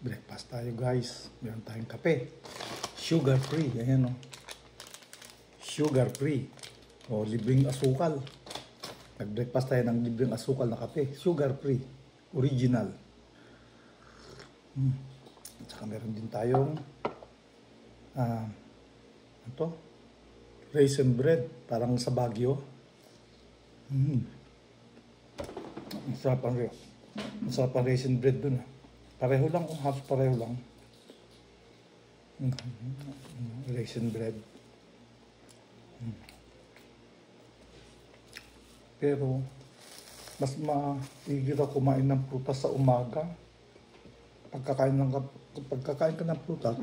Breakfast tayo guys. Meron tayong kape. Sugar free. Ayan o. Sugar free. O libreng asukal. Nag-breakfast tayo ng libreng asukal na kape. Sugar free. Original. At saka meron din tayong ito. Raisin bread. Parang sa Baguio. Masarap ang raisin bread dun. Pareho lang, halos pareho lang. Raisin bread. Pero, mas maigil ako kumain ng prutas sa umaga. Pagkakain ka ng prutas,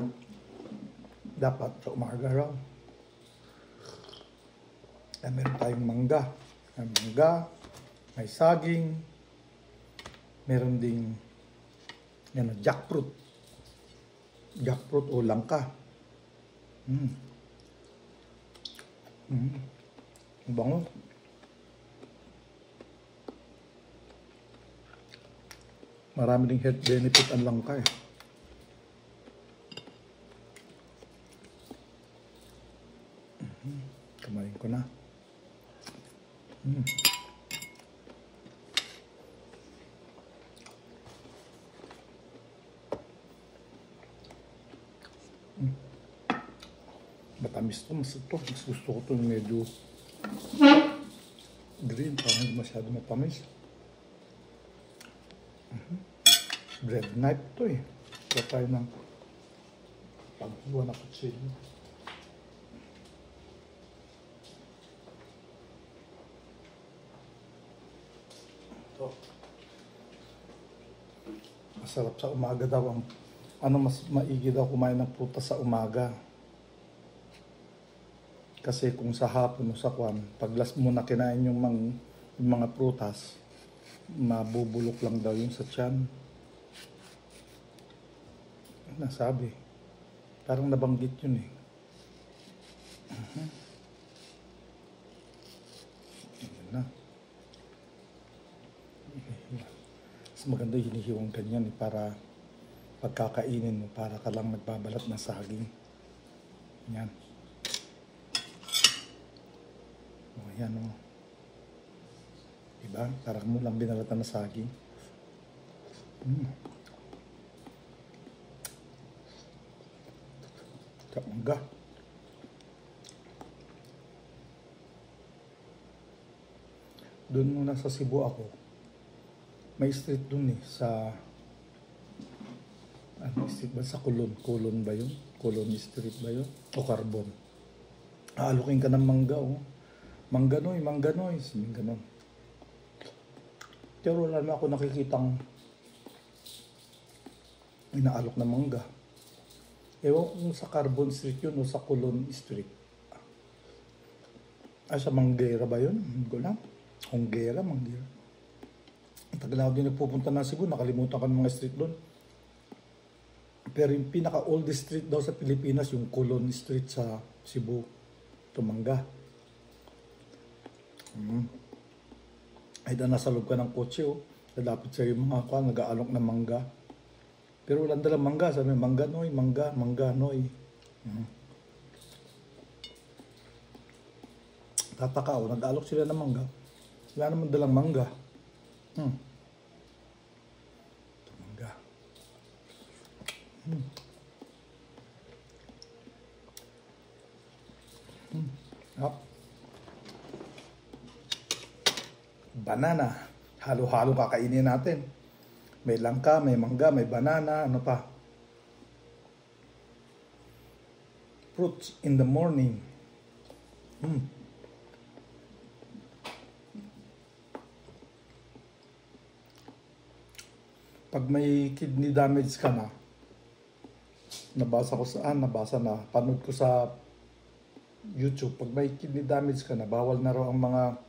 dapat sa umaga raw. Meron tayong mangga. May saging. Meron ding jackfruit. Jackfruit o langka. Bango. Marami ding health benefit ang langka eh. Kumain ko na. Matamis to, mas gusto ko to medyo green, parang hindi masyado matamis. Bread knife to eh. Kaya tayo ng pagbuwa na kutsilyo. Ito. Masarap sa umaga daw ang mas maigi daw kumain ng prutas sa umaga. Kasi kung sa hapon o sa kwan, pag last mo na kinain yung mga prutas, mabubulok lang daw yun sa tiyan. Nasabi. Parang nabanggit yun eh. Yan na. Mas maganda hinihiwang ganyan eh, para pagkakainin mo, para ka lang nagbabalat ng saging. Yan. Ayan o. Diba? Parang mo lang binalatan na saging. Mangga. Doon muna sa Cebu ako. May street doon eh. Sa street ba? Sa Kulon. Kulon ba yun? Kulon Street ba yun? O Carbon. Aalukin ka ng mangga oh. Mangganoy. Ganon. Pero wala na ako nakikitang inaalok na mangga. Ewan kung sa Carbon Street yun o sa Colon Street. Sa Manggera ba yun? Hindi ko lang. Manggera. Tagal ako din nagpupunta na Cebu. Nakalimutan ka ng mga street doon. Pero yung pinaka-oldest street daw sa Pilipinas, yung Colon Street sa Cebu. Mangga. Ay nasa loob ka ng kotse oh. Lalapit sa'yo yung mga nag-aalok ng mangga. Pero walang dalang mangga. Sabi mangganoy. Tataka oh. Nag-aalok sila ng mangga. Wala naman dalang mangga. Ito mangga. Banana. Halo-halo kakainin natin. May langka, may mangga, may banana, ano pa. Fruits in the morning. Pag may kidney damage ka na, panood ko sa YouTube, pag may kidney damage ka na, bawal na raw ang mga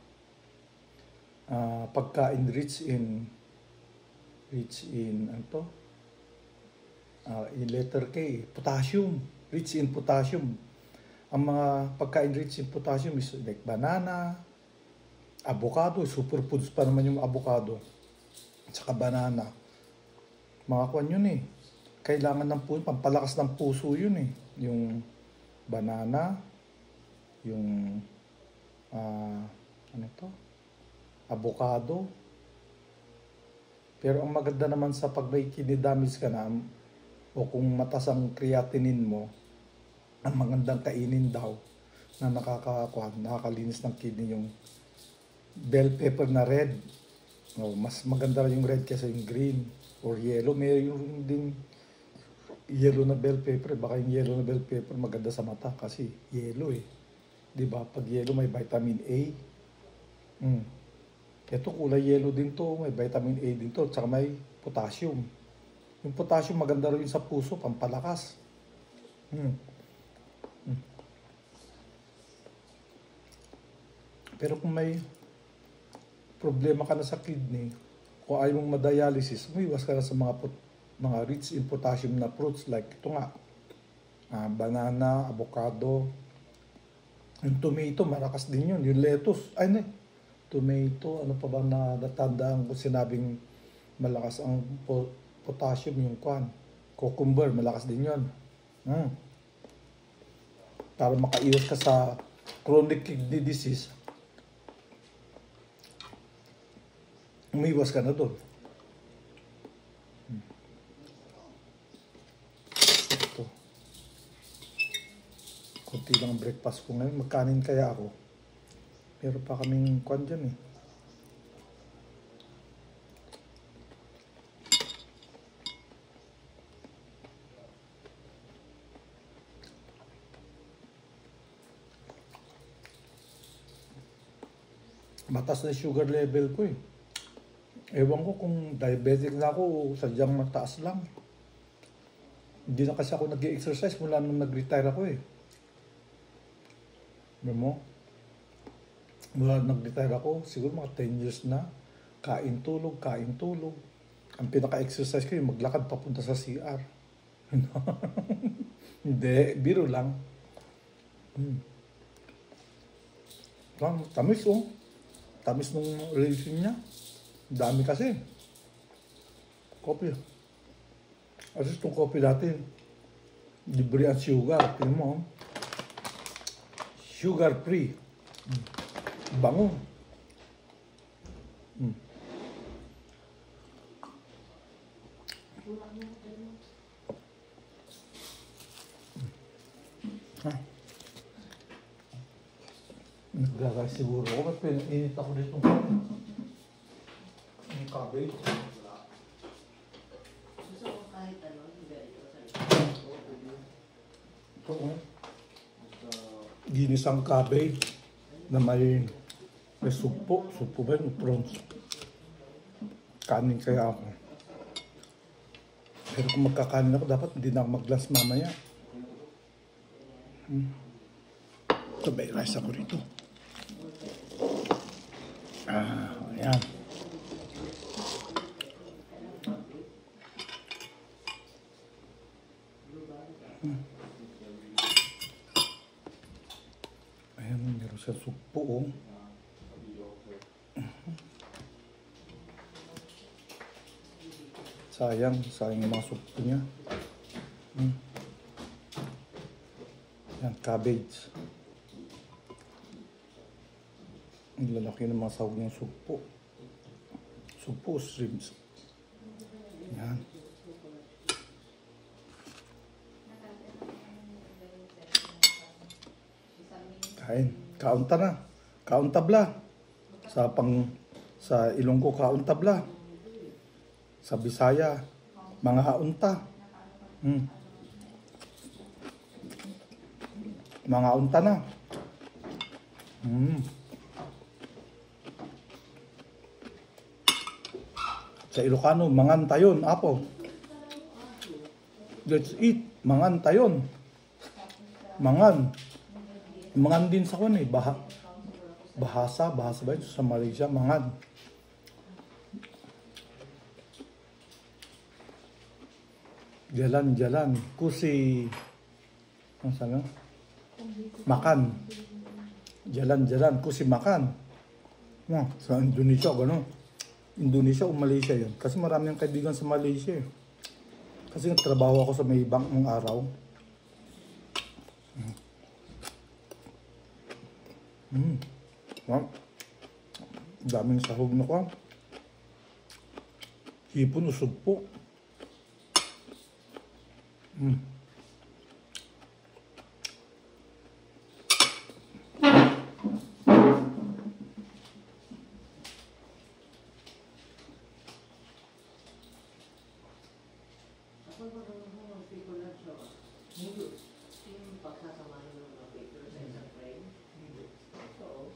pagkain rich in letter K, potassium, rich in potassium. Ang mga pagkain rich in potassium is like banana, avocado, superfoods pa naman yung avocado, at saka banana. Mga kwan yun eh. kailangan ng puso, pampalakas ng puso yun eh. Yung banana, yung ano to? Avocado. Pero ang maganda naman sa pag may kidney damage ka na, o kung mataas ang creatinine mo, ang magandang kainin daw na nakakalinis ng kidney yung bell pepper na red. O, mas maganda yung red kaysa yung green or yellow. May yung din yellow na bell pepper. Baka yung yellow na bell pepper maganda sa mata kasi yellow eh. Diba? Pag yellow may vitamin A. Ito kulay yellow din to, may vitamin A din to, tsaka may potassium. Yung potassium maganda rin sa puso, pampalakas. Pero kung may problema ka na sa kidney, kung ayaw mong ma-dialysis, umiwas ka na sa mga rich in potassium na fruits like ito nga, banana, avocado, yung tomato, malakas din yun. Yung lettuce, tomato, ano pa ba na natandaan ko sinabing malakas ang potassium, yung cucumber, malakas din yun. Para makaiwas ka sa chronic kidney disease, umiwas ka na doon. Ito. Kunti lang ang breakfast ko ngayon. Magkanin kaya ako? Pero pa kaming kwan dyan eh. Mataas na sugar level ko eh. Ewan ko kung diabetic na ako o sadyang mataas lang. Hindi na kasi ako nag-exercise mula nung nag-retire ako eh. Alam mo? Mula nag-retire ako, siguro mga 10 years na. Kain, tulog. Ang pinaka-exercise ko yung maglakad papunta sa CR. Hindi, biro lang. Tamis oh. Tamis nung relation niya. Dami kasi. Kopi. Kasi itong kopi natin, libre ang sugar. Tingnan mo. Sugar free. Bango. Naglagay siguro ako. Ba't pinainit ako dito? Yung cabbage. Gusto ko kahit ano, hindi ito sa Ito ginisang cabbage na may supo. Supo ba yun? Prawns. Kanin kaya ako. Pero kung magkakanin ako, dapat hindi na ako mag-glass mamaya. Ito, may rice ako rito. Ayan. Ayan, meron siya supo, oh. Sayang yung mga supo niya. Ayan, cabbage. Ang lalaki ng mga sahog ng supo. Supo, shrimps. Ayan. Kain. Kaunta na. Kauntabla. Sa Ilonggo, kauntabla. Sa Bisaya, mga haunta. Mga haunta na. Sa Ilocano, mangan tayon, apo. Let's eat, mangan tayon. Mangan. Mangan din sa kun eh, bahasa ba yun? Sa Malaysia, mangan. Jalan, kusi. Ano sabi? Makan. Jalan, kusi makan. Sa Indonesia, gano'n. Indonesia o Malaysia yun. Kasi marami ang kaibigan sa Malaysia eh. Kasi nagtrabaho ako sa may bank ng araw. Wow. Daming sahog na ko. Hipon usog po. Ako marunong mo mag-paper na siya. Hindi. Yung pagsasamahin ng mga paper sa isang frame. Hindi. Oo.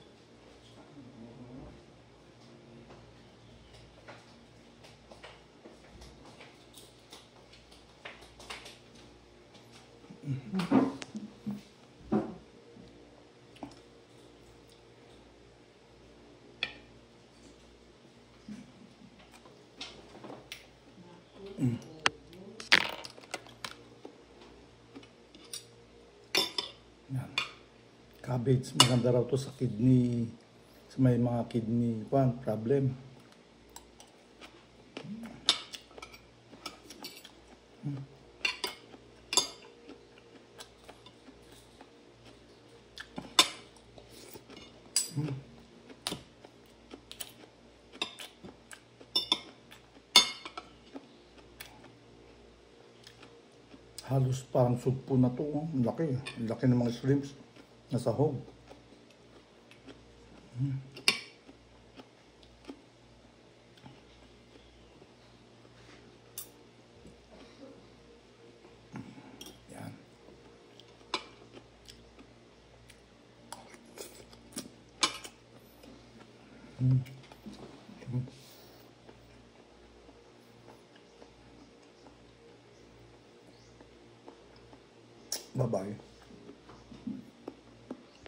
Yan. Cabbage, maganda raw to sa kidney, sa may mga kidney problem. Halos parang sugpo na to. Oh. Ang laki. Ang laki ng mga shrimps na sahog. Yan. Bye-bye.